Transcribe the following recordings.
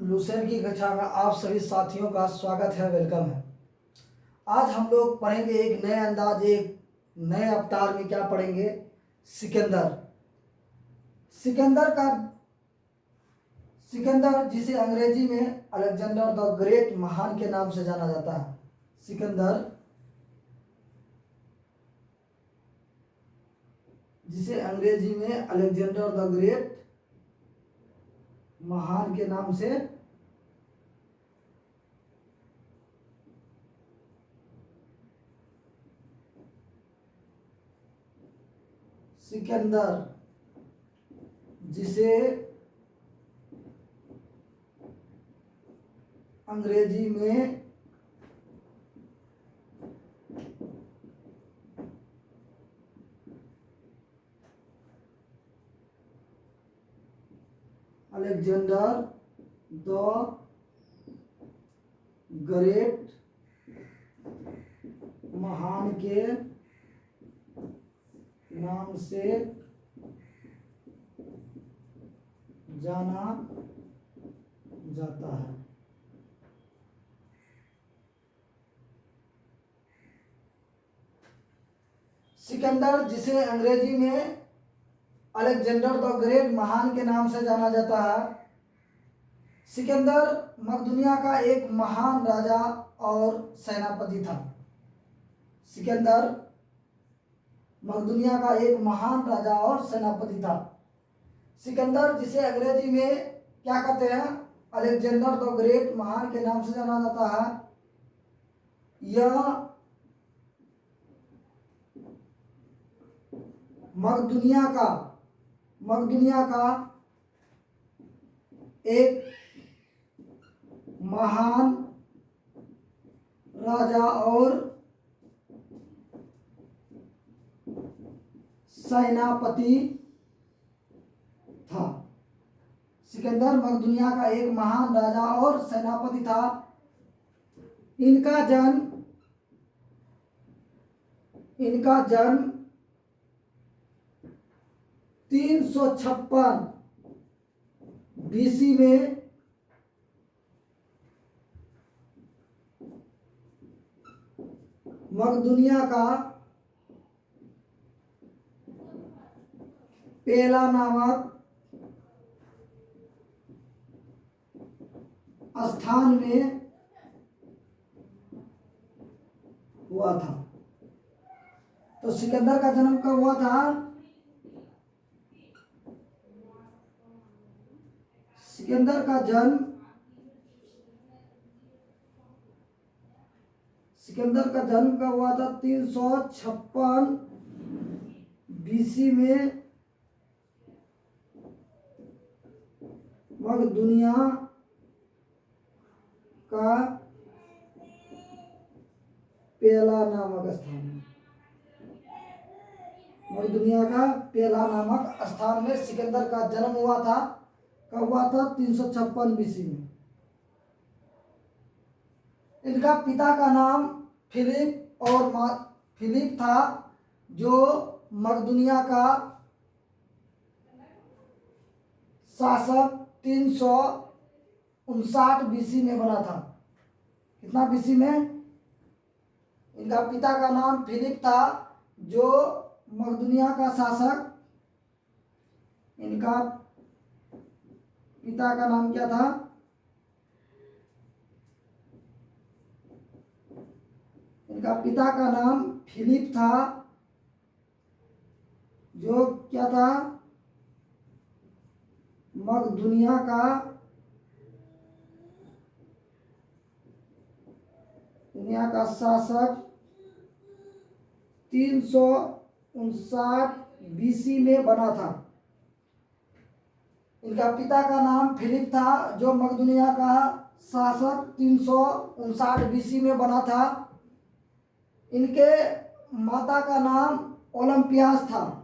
Lucent की कक्षा में आप सभी साथियों का स्वागत है, वेलकम है। आज हम लोग पढ़ेंगे एक नए अंदाज, एक नए अवतार में क्या पढ़ेंगे? सिकंदर। सिकंदर जिसे अंग्रेजी में अलेक्जेंडर द ग्रेट महान के नाम से जाना जाता है। सिकंदर जिसे अंग्रेजी में अलेक्जेंडर द ग्रेट महान के नाम से सिकंदर जिसे अंग्रेजी में अलेक्जेंडर द ग्रेट महान के नाम से जाना जाता है। सिकंदर जिसे अंग्रेजी में अलेक्जेंडर द ग्रेट महान के नाम से जाना जाता है। सिकंदर मकदूनिया का एक महान राजा और सेनापति था। सिकंदर मकदूनिया का एक महान राजा और सेनापति था। सिकंदर जिसे अंग्रेजी में क्या कहते हैं? अलेक्जेंडर द ग्रेट महान के नाम से जाना जाता है। यह मकदूनिया का एक महान राजा और सेनापति था। सिकंदर मकदूनिया का एक महान राजा और सेनापति था। इनका जन्म 356 बीसी में मकदूनिया का पेला नामक स्थान में हुआ था। तो सिकंदर का जन्म कब हुआ था? सिकंदर का जन्म कब हुआ था? 356 बीसी में मकदूनिया का पेला नामक स्थान में। मकदूनिया का पेला नामक स्थान में सिकंदर का जन्म हुआ था। कब हुआ था? 356 बीसी में। इनका पिता का नाम फिलिप था, जो मकदूनिया का शासक 359 बीसी में बना था। कितना बीसी में? इनका पिता का नाम फिलिप था, जो मकदूनिया का शासक। इनका पिता का नाम क्या था? इनका पिता का नाम फिलिप था, जो क्या था? मकदूनिया का शासक 359 बीसी में बना था। इनका पिता का नाम फिलिप था, जो मकदूनिया का शासक 359 बीसी में बना था। इनके माता का नाम ओलंपियास था।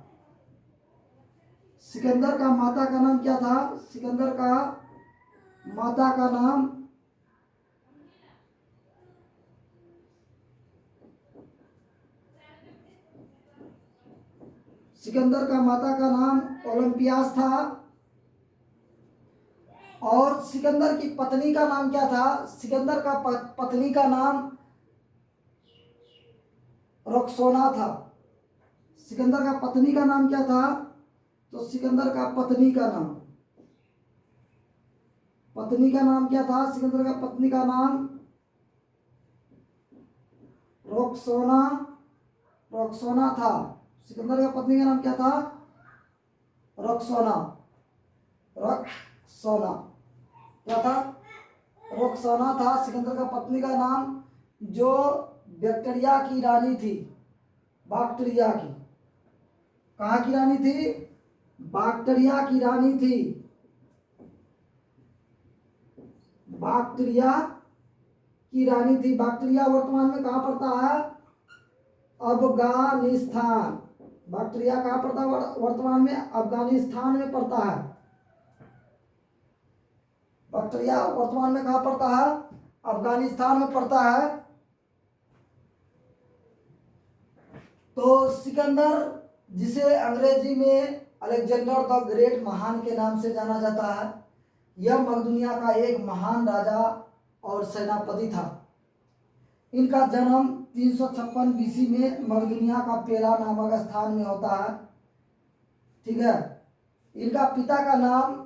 सिकंदर का माता का नाम क्या था? सिकंदर का माता का नाम ओलंपियास था। और सिकंदर की पत्नी का नाम क्या था? सिकंदर का पत्नी का नाम रक्सोना था। सिकंदर का पत्नी का नाम क्या था? तो सिकंदर का पत्नी का नाम क्या था? सिकंदर का पत्नी का नाम रक्सोना था। सिकंदर का पत्नी का नाम क्या था? रक्सोना। क्या था? रक्सोना था सिकंदर का पत्नी का नाम, जो बैक्टीरिया की रानी थी। बैक्टीरिया की, कहाँ की रानी थी? बैक्टीरिया की रानी थी। बैक्टीरिया की रानी थी। बैक्टीरिया वर्तमान में कहाँ पड़ता है? अफगानिस्तान। बैक्टीरिया कहाँ पड़ता है वर्तमान में? अफगानिस्तान में पड़ता है। बैक्टीरिया वर्तमान में कहाँ पड़ता है? अफगानिस्तान में पड़ता है। तो सिकंदर, जिसे अंग्रेजी में अलेक्जेंडर द ग्रेट, महान के नाम से जाना जाता है, यह मकदूनिया का एक महान राजा और सेनापति था। इनका जन्म 356 बीसी में मकदूनिया का पेला नामक स्थान में होता है। ठीक है। इनका पिता का नाम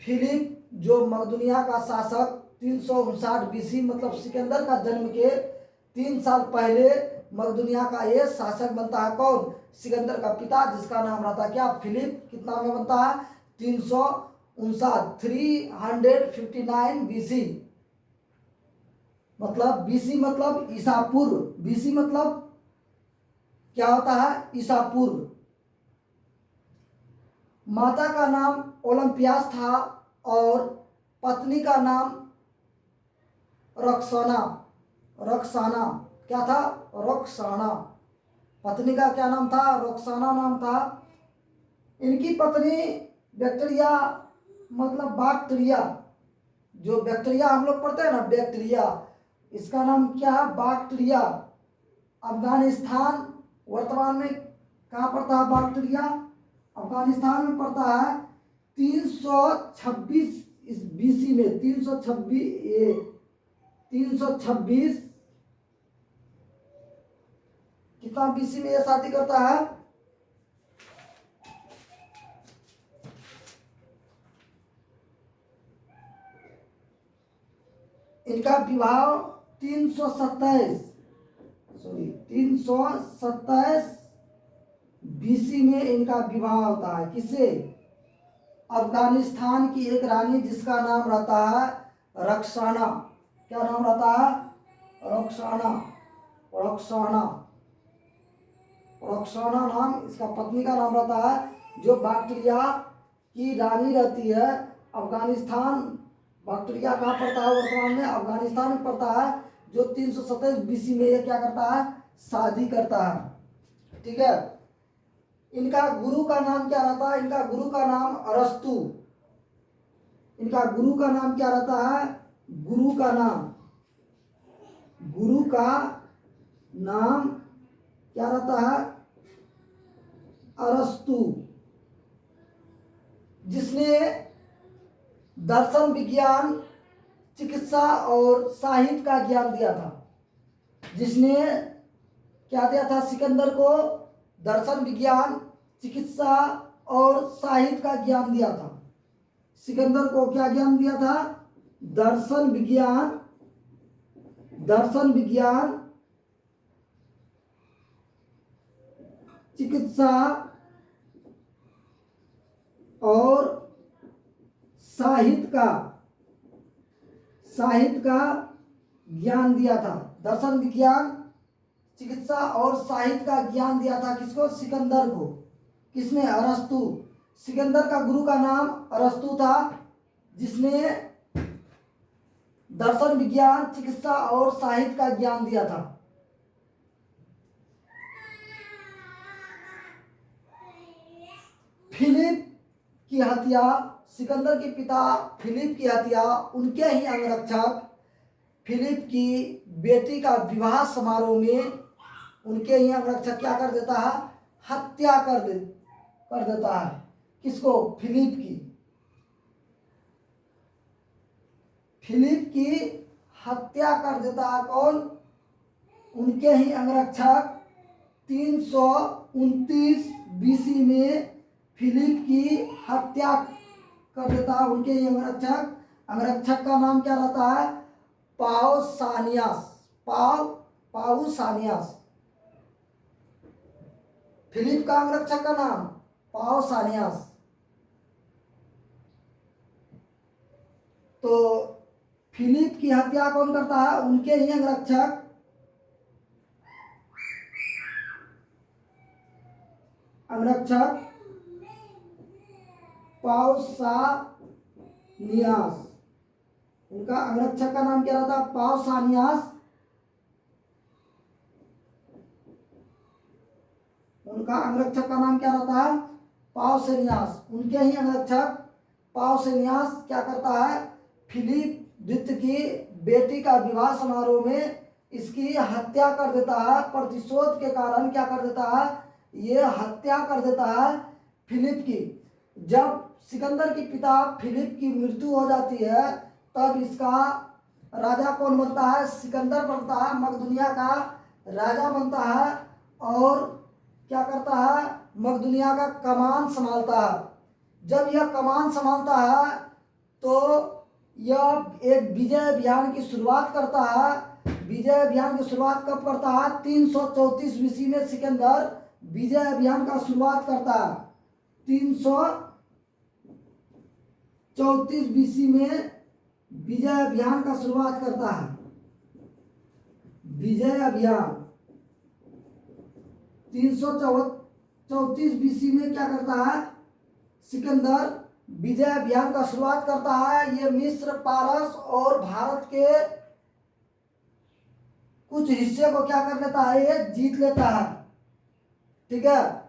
फिलिप, जो मकदूनिया का शासक 359 बीसी, मतलब सिकंदर का जन्म के 3 साल पहले मकदूनिया का ये शासक बनता है। कौन? सिकंदर का पिता, जिसका नाम रहता है क्या? फिलिप। कितना में बनता है? 359 बीसी, मतलब बीसी मतलब ईसा पूर्व। बीसी मतलब क्या होता है? ईसा पूर्व। माता का नाम ओलंपियास था और पत्नी का नाम रक्साना। क्या था? रक्साना। पत्नी का क्या नाम था? रक्साना नाम था। इनकी पत्नी बैक्टीरिया, मतलब बैक्टीरिया, जो बैक्टीरिया हम लोग पढ़ते हैं ना, बैक्टीरिया, इसका नाम क्या है? बैक्टीरिया। अफगानिस्तान वर्तमान में कहाँ पड़ता है? बैक्टीरिया अफगानिस्तान में पड़ता है। 326 इस बीसी में, 326 कितना बीसी में यह शादी करता है? इनका विवाह 327 बीसी में इनका विवाह होता है। किससे? अफगानिस्तान की एक रानी, जिसका नाम रहता है रक्साना। क्या नाम रहता है? रक्साना। नाम इसका पत्नी का नाम रहता है, जो बैक्टीरिया की रानी रहती है। अफगानिस्तान, बैक्टीरिया कहाँ पड़ता है वर्तमान में? अफगानिस्तान में पड़ता है। जो 327 बीसी में ये क्या करता है? शादी करता है। ठीक है। इनका गुरु का नाम क्या रहता है? इनका गुरु का नाम अरस्तु। इनका गुरु का नाम क्या रहता है? गुरु का नाम क्या रहता है? अरस्तु, जिसने दर्शन, विज्ञान, चिकित्सा और साहित्य का ज्ञान दिया था। जिसने क्या दिया था सिकंदर को? दर्शन, विज्ञान, चिकित्सा और साहित्य का ज्ञान दिया था। सिकंदर को क्या ज्ञान दिया था? दर्शन विज्ञान, चिकित्सा और साहित्य का ज्ञान दिया था। दर्शन, विज्ञान, चिकित्सा और साहित्य का ज्ञान दिया था। किसको? सिकंदर को। किसने? अरस्तु। सिकंदर का गुरु का नाम अरस्तु था, जिसने दर्शन, विज्ञान, चिकित्सा और साहित्य का ज्ञान दिया था। फिलिप की हत्या, सिकंदर के पिता फिलिप की हत्या उनके ही अंगरक्षक फिलिप की बेटी का विवाह समारोह में उनके ही अंगरक्षक क्या कर देता है? हत्या कर देता है। किसको? फिलिप की। फिलिप की हत्या कर देता है कौन? उनके ही अंगरक्षक 329 बीसी में फिलिप की हत्या कर देता है। उनके ही अंगरक्षक का नाम क्या रहता है? पाउसानियास। फिलिप का अंगरक्षक का नाम पाउसानियास। तो फिलिप की हत्या कौन करता है? उनके ही अंगरक्षक पाउसानियास। उनका अंगरक्षक का नाम क्या रहता है? पाउसानियास। उनका अंगरक्षक का नाम क्या रहता है? पाउसेनियास। उनके ही अंगरक्षक पाउसेनियास क्या करता है? फिलिप द्वितीय की बेटी का विवाह समारोह में इसकी हत्या कर देता है। प्रतिशोध के कारण क्या कर देता है? ये हत्या कर देता है फिलिप की। जब सिकंदर के पिता फिलिप की मृत्यु हो जाती है तब इसका राजा कौन बनता है? सिकंदर बनता है, मकदुनिया का राजा बनता है और क्या करता है? मकदुनिया का कमान संभालता है। जब यह कमान संभालता है तो यह एक विजय अभियान की शुरुआत करता है। विजय अभियान की शुरुआत कब करता है? 334 बीसी में सिकंदर विजय अभियान का शुरुआत करता है। 334 बीसी में विजय अभियान का शुरुआत करता है। विजय अभियान 334 बीसी में क्या करता है? सिकंदर विजय अभियान का शुरुआत करता है। ये मिस्र, पारस और भारत के कुछ हिस्से को क्या कर लेता है? ये जीत लेता है। ठीक है।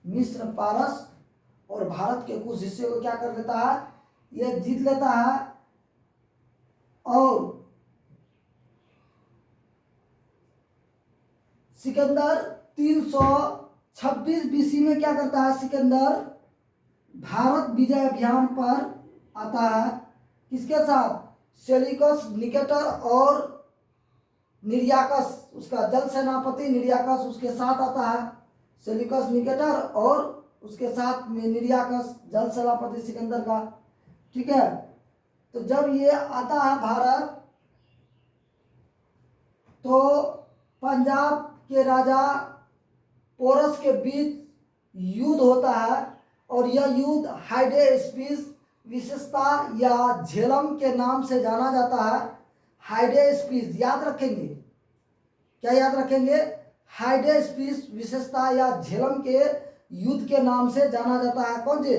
मिस्र, पारस और भारत के कुछ हिस्से को क्या कर लेता है? यह जीत लेता है। और सिकंदर 326 बीसी में क्या करता है? सिकंदर भारत विजय अभियान पर आता है। किसके साथ? सेल्यूकस, निकेटर और निर्याकस, उसका जल सेनापति निर्याकस उसके साथ आता है। सेल्यूकस, निकेटर और उसके साथ में निर्याकस, जल सेनापति सिकंदर का। ठीक है। तो जब ये आता है भारत तो पंजाब के राजा पोरस के बीच युद्ध होता है और यह युद्ध हाइडेस्पिस विशेषता या झेलम के नाम से जाना जाता है। हाइडेस्पिस याद रखेंगे। क्या याद रखेंगे? हाइडेस्पिस विशेषता या झेलम के युद्ध के नाम से जाना जाता है। कौन जी?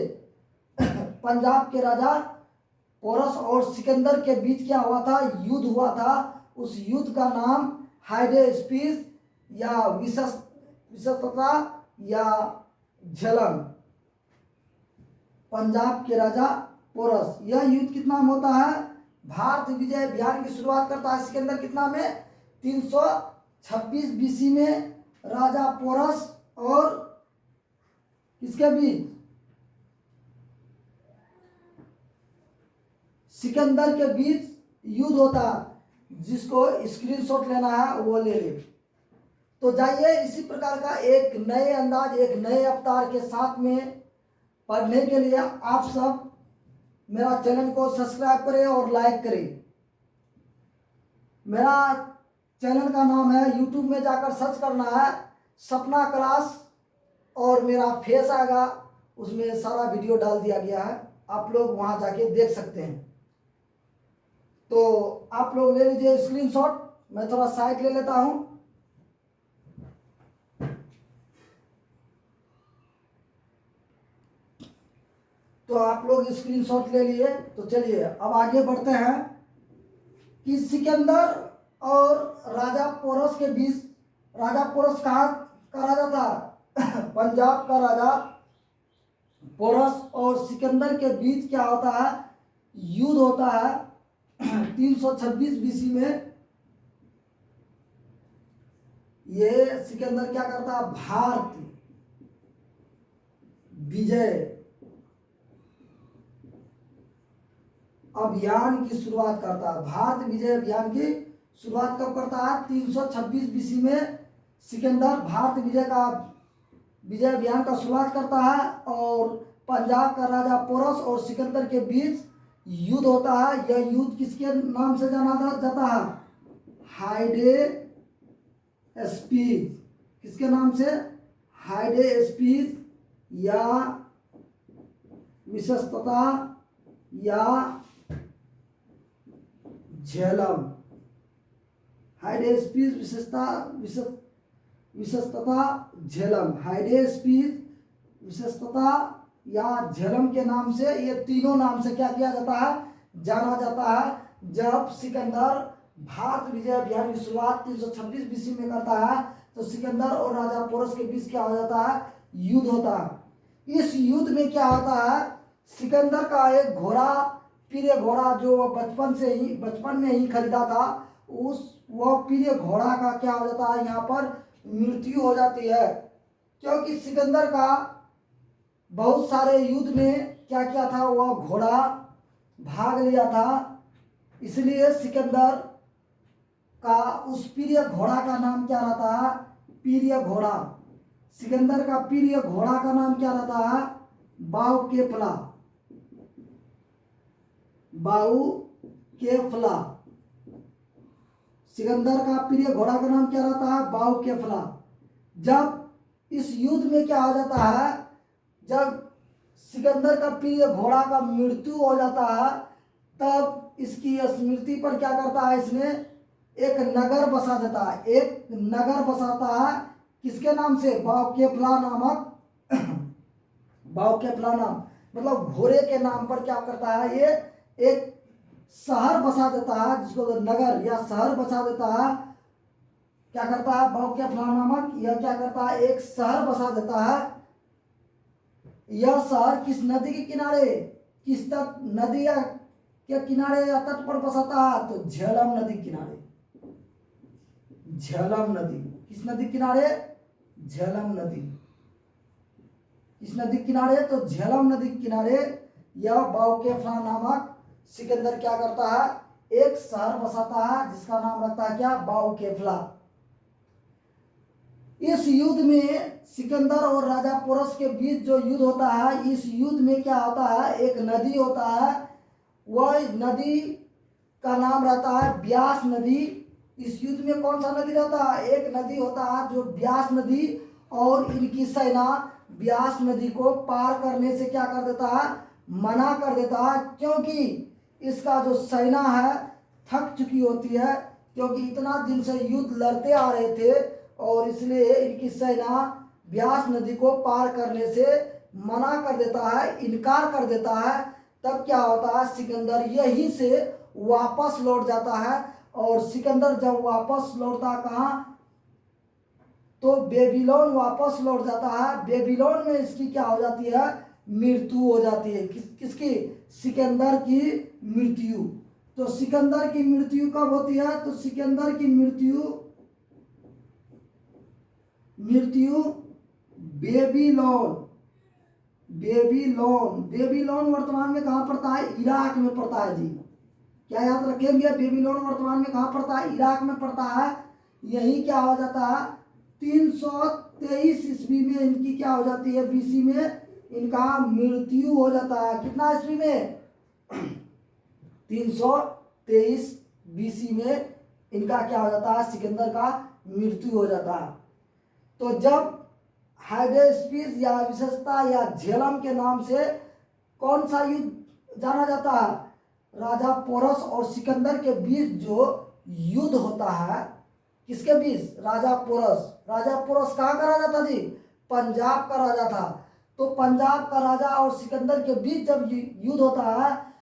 पंजाब के राजा पोरस और सिकंदर के बीच क्या हुआ था? युद्ध हुआ था। उस युद्ध का नाम हाइडेस्पिस या विशेषता या झेलम। पंजाब के राजा पोरस। यह युद्ध कितना में होता है? भारत विजय अभियान की शुरुआत करता है सिकंदर कितना में? 326 बीसी में राजा पोरस और किसके बीच? सिकंदर के बीच युद्ध होता है। जिसको स्क्रीनशॉट लेना है वो ले ले। तो जाइए इसी प्रकार का एक नए अंदाज, एक नए अवतार के साथ में पढ़ने के लिए आप सब मेरा चैनल को सब्सक्राइब करें और लाइक करें। मेरा चैनल का नाम है, यूट्यूब में जाकर सर्च करना है सपना क्लास और मेरा फेस आएगा, उसमें सारा वीडियो डाल दिया गया है। आप लोग वहां जाके देख सकते हैं। तो आप लोग ले लीजिए स्क्रीनशॉट। मैं थोड़ा साइड ले लेता हूं। तो आप लोग स्क्रीनशॉट ले लिए। तो चलिए अब आगे बढ़ते हैं कि सिकंदर और राजा पोरस के बीच, राजा पोरस कहाँ का राजा था? पंजाब का राजा पोरस और सिकंदर के बीच क्या होता है? युद्ध होता है 326 बीसी में। ये सिकंदर क्या करता है, भारत विजय अभियान की शुरुआत करता है। भारत विजय अभियान की शुरुआत कब करता है, 326 बीसी में सिकंदर भारत विजय अभियान का शुरुआत करता है। और पंजाब का राजा पोरस और सिकंदर के बीच युद्ध होता है। यह युद्ध किसके नाम से जाना जाता है, हाइडे स्पीच। किसके नाम से, हाइडे स्पीच या विशेषता या झेलम। हाइडे स्पीच विशेषता झेलम, हाइडे स्पीच विशेषता या झेलम के नाम से, ये तीनों नाम से क्या किया जाता है, जाना जाता है। जब सिकंदर भारत विजय अभियान की शुरुआत 326 बीसी में करता है तो सिकंदर और राजा पोरस के बीच क्या हो जाता है, युद्ध होता है। इस युद्ध में क्या होता है, सिकंदर का एक घोड़ा, प्रिय घोड़ा जो बचपन में ही खरीदा था, वह प्रिय घोड़ा का क्या हो जाता है, यहाँ पर मृत्यु हो जाती है। क्योंकि सिकंदर का बहुत सारे युद्ध में क्या किया था, वह घोड़ा भाग लिया था। इसलिए सिकंदर का उस प्रिय घोड़ा का नाम क्या रहता है, प्रिय घोड़ा। सिकंदर का प्रिय घोड़ा का नाम क्या रहता है, बाउकेफला। बाउकेफला, सिकंदर का प्रिय घोड़ा का नाम क्या रहता है, बाउकेफला। जब इस युद्ध में क्या हो जाता है, जब सिकंदर का प्रिय घोड़ा का मृत्यु हो जाता है, तब इसकी स्मृति पर क्या करता है, इसने एक नगर बसा देता है। एक नगर बसाता है, किसके नाम से, बाउकेफला नामक बाउकेफला नाम मतलब घोड़े के नाम पर क्या करता है, ये एक शहर बसा देता है, जिसको नगर या शहर बसा देता है। क्या करता है, बाउकेफला नामक यह क्या करता है, एक शहर बसा देता है। यह शहर किस नदी के किनारे, किस तट नदी के किनारे या तट पर बसाता है, तो झेलम नदी किनारे। झेलम नदी, किस नदी किनारे, झेलम नदी। किस नदी किनारे, तो झेलम नदी किनारे यह बाउकेफला नामक सिकंदर क्या करता है, एक शहर बसाता है, जिसका नाम रखता है क्या, बाउकेफला। इस युद्ध में सिकंदर और राजा पोरस के बीच जो युद्ध होता है, इस युद्ध में क्या होता है, एक नदी होता है, वह नदी का नाम रहता है ब्यास नदी। इस युद्ध में कौन सा नदी रहता है, एक नदी होता है जो ब्यास नदी, और इनकी सेना ब्यास नदी को पार करने से क्या कर देता है, मना कर देता है। क्योंकि इसका जो सेना है थक चुकी होती है, क्योंकि इतना दिन से युद्ध लड़ते आ रहे थे, और इसलिए इनकी सेना ब्यास नदी को पार करने से मना कर देता है, इनकार कर देता है। तब क्या होता है, सिकंदर यहीं से वापस लौट जाता है। और सिकंदर जब वापस लौटता कहाँ, तो बेबीलोन वापस लौट जाता है। बेबीलोन में इसकी क्या हो जाती है, मृत्यु हो जाती है। किसकी, सिकंदर की मृत्यु। तो सिकंदर की मृत्यु कब होती है, तो सिकंदर की मृत्यु बेबीलोन बेबीलोन वर्तमान में कहाँ पड़ता है, इराक में पड़ता है जी। क्या याद रखेंगे, बेबीलोन वर्तमान में कहाँ पड़ता है, इराक में पड़ता है। यही क्या हो जाता है, 323 ईस्वी में इनकी क्या हो जाती है, बीसी में इनका मृत्यु हो जाता है। कितना ईस्वी में, 323 बीसी में इनका क्या हो जाता है, सिकंदर का मृत्यु हो जाता है। तो जब हाइडेस्पीस या विशेषता या झेलम के नाम से कौन सा युद्ध जाना जाता है, राजा पोरस और सिकंदर के बीच जो युद्ध होता है, किसके बीच, राजा पोरस कहाँ का राजा था जी, पंजाब का राजा था। तो पंजाब का राजा और सिकंदर के बीच जब युद्ध होता है,